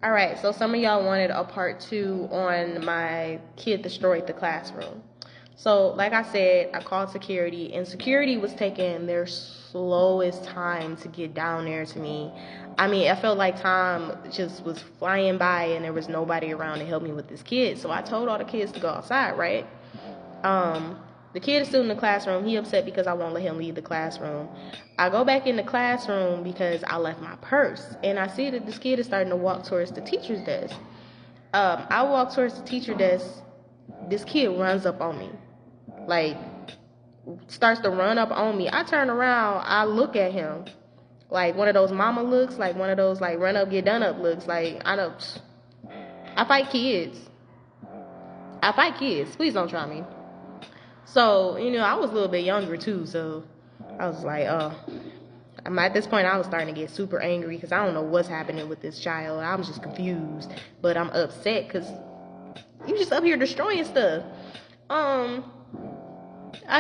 All right, so some of y'all wanted a part 2 on my kid destroyed the classroom. So, like I said, I called security, and security was taking their slowest time to get down there to me. I mean, I felt like time just was flying by, and there was nobody around to help me with this kid. So I told all the kids to go outside, right? Um, the kid is still in the classroom. He upset because I won't let him leave the classroom. I go back in the classroom because I left my purse, and I see that this kid is starting to walk towards the teacher's desk. I walk towards the teacher's desk. This kid runs up on me, like starts to run up on me. I turn around. I look at him, like one of those mama looks, like one of those like run up get done up looks. Like I fight kids. I fight kids. Please don't try me. So, I was a little bit younger too, so I was like, at this point I was starting to get super angry because I don't know what's happening with this child. I'm just confused, but I'm upset because you just up here destroying stuff. I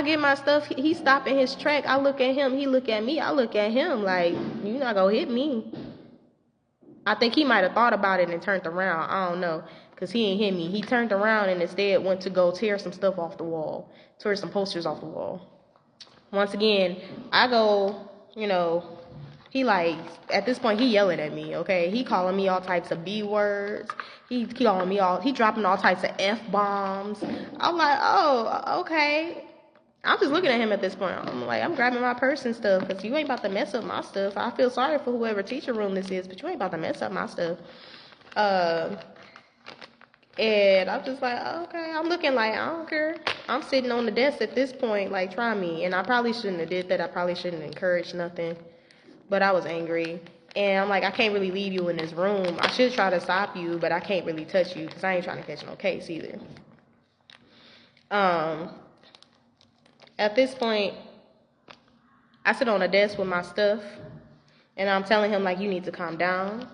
get my stuff, he stopped in his track, I look at him, he look at me, I look at him like, you're not gonna hit me. I think he might have thought about it and turned around, I don't know. Because he ain't hit me. He turned around and instead went to go tear some stuff off the wall. Tear some posters off the wall. Once again, I go, he like, at this point, he yelling at me, okay? He calling me all types of B words. He dropping all types of F-bombs. I'm like, oh, okay. I'm just looking at him at this point. I'm like, I'm grabbing my purse and stuff because you ain't about to mess up my stuff. I feel sorry for whoever teacher room this is, but you ain't about to mess up my stuff. And I'm just like, okay, I'm looking like, I don't care. I'm sitting on the desk at this point, like, try me. And I probably shouldn't have did that. I probably shouldn't have encouraged nothing. But I was angry. And I'm like, I can't really leave you in this room. I should try to stop you, but I can't really touch you because I ain't trying to catch no case either. At this point, I sit on a desk with my stuff. And I'm telling him, like, you need to calm down.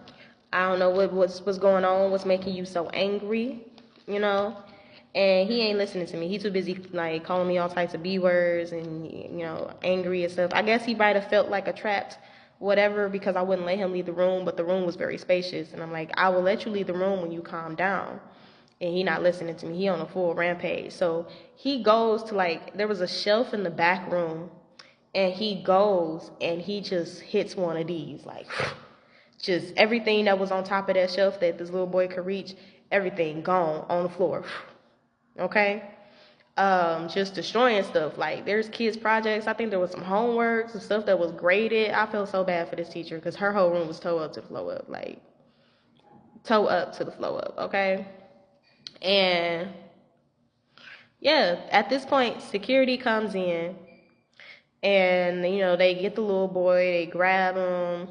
I don't know what's going on, what's making you so angry, and he ain't listening to me. He too busy, like, calling me all types of B words and, angry and stuff. I guess he might have felt like a trapped whatever because I wouldn't let him leave the room, but the room was very spacious. And I'm like, I will let you leave the room when you calm down. And he not listening to me. He on a full rampage. So he goes to, like, there was a shelf in the back room, and he goes and he just hits one of these, like, just everything that was on top of that shelf that this little boy could reach, everything gone on the floor. Okay? Just destroying stuff. Like, there's kids' projects. I think there was some homework, some stuff that was graded. I felt so bad for this teacher because her whole room was toe up to the floor up. Like, toe up to the floor up, okay? And, yeah, at this point, security comes in. And, they get the little boy, they grab him,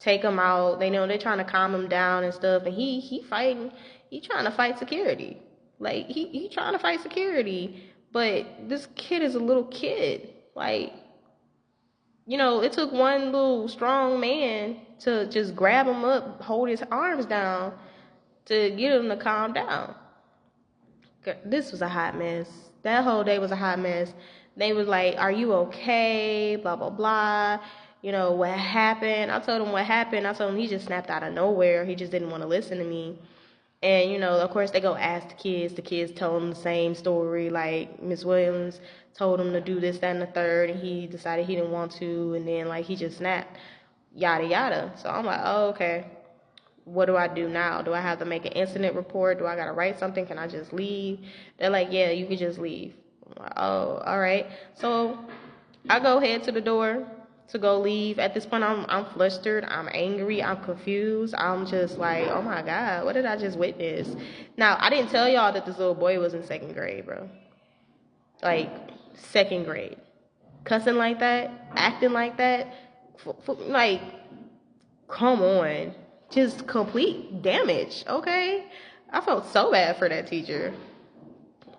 take him out. They're trying to calm him down and stuff. And he fighting. He trying to fight security. Like, he trying to fight security. But this kid is a little kid. Like, it took one little strong man to just grab him up, hold his arms down to get him to calm down. This was a hot mess. That whole day was a hot mess. They was like, are you okay? Blah, blah, blah. What happened? I told him what happened. I told him he just snapped out of nowhere. He just didn't want to listen to me. And, of course, they go ask the kids. The kids told them the same story. Like, Miss Williams told him to do this, that, and the third. And he decided he didn't want to. And then, like, he just snapped. Yada, yada. So I'm like, oh, okay. What do I do now? Do I have to make an incident report? Do I got to write something? Can I just leave? They're like, yeah, you can just leave. I'm like, oh, all right. So I go head to the door to go leave. At this point, I'm flustered. I'm angry. I'm confused. I'm just like, oh, my God, what did I just witness? Now, I didn't tell y'all that this little boy was in second grade, bro. Like, second grade. Cussing like that, acting like that. Like, come on. Just complete damage, okay? I felt so bad for that teacher.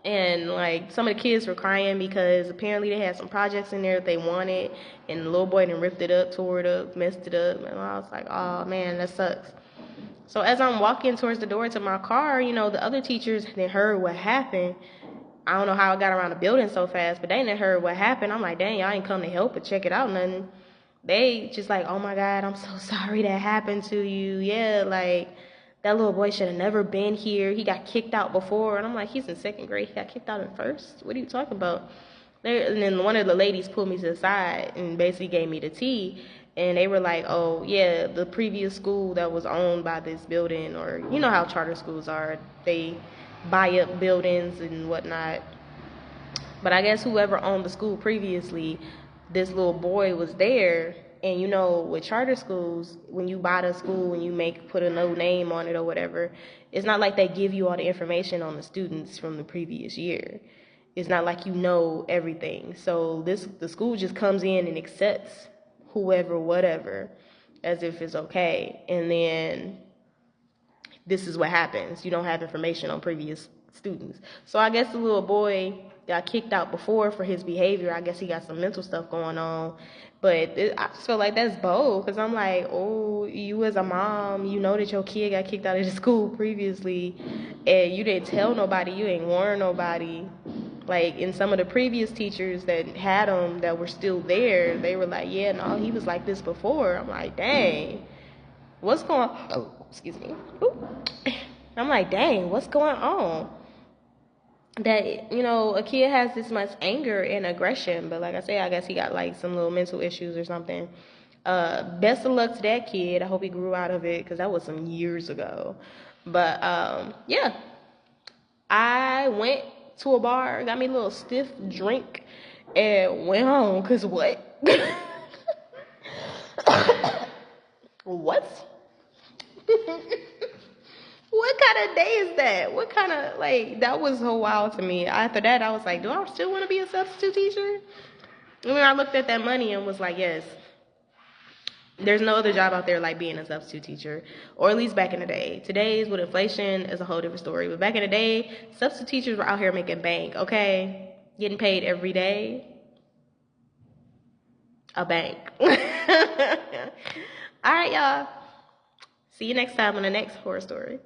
And, like, some of the kids were crying because apparently they had some projects in there that they wanted, and the little boy then ripped it up, tore it up, messed it up, and I was like, oh, man, that sucks. So as I'm walking towards the door to my car, the other teachers, they heard what happened. I don't know how I got around the building so fast, but they didn't heard what happened. I'm like, dang, y'all ain't come to help or check it out, nothing. They just like, oh my God, I'm so sorry that happened to you. Yeah, like that little boy should have never been here. He got kicked out before. And I'm like, he's in second grade. He got kicked out in first? What are you talking about? And then one of the ladies pulled me to the side and basically gave me the tea. And they were like, oh, yeah, the previous school that was owned by this building, or you know how charter schools are, they buy up buildings and whatnot. But I guess whoever owned the school previously, this little boy was there. And you know, with charter schools, when you buy the school and you put a no name on it or whatever, it's not like they give you all the information on the students from the previous year. It's not like you know everything. So the school just comes in and accepts whoever, whatever, as if it's okay. And then this is what happens. You don't have information on previous students. So I guess the little boy got kicked out before for his behavior. I guess he got some mental stuff going on. But I just feel like that's bold, because I'm like, oh, you as a mom, you know that your kid got kicked out of the school previously, and you didn't tell nobody, you ain't warn nobody. Like, in some of the previous teachers that had him that were still there, they were like, yeah, no, he was like this before. I'm like, dang, what's going on? Oh, excuse me. Ooh. I'm like, dang, what's going on? That, you know, a kid has this much anger and aggression, but like I say, I guess he got like some little mental issues or something. Best of luck to that kid. I hope he grew out of it, because that was some years ago. But yeah, I went to a bar, got me a little stiff drink, and went home. Cause what? What? What kind of day is that? What kind of, like, that was so wild to me. After that, I was like, do I still want to be a substitute teacher? I mean, I looked at that money and was like, yes, there's no other job out there like being a substitute teacher, or at least back in the day. Today's with inflation is a whole different story. But back in the day, substitute teachers were out here making bank, okay? Getting paid every day. A bank. All right, y'all. See you next time on the next horror story.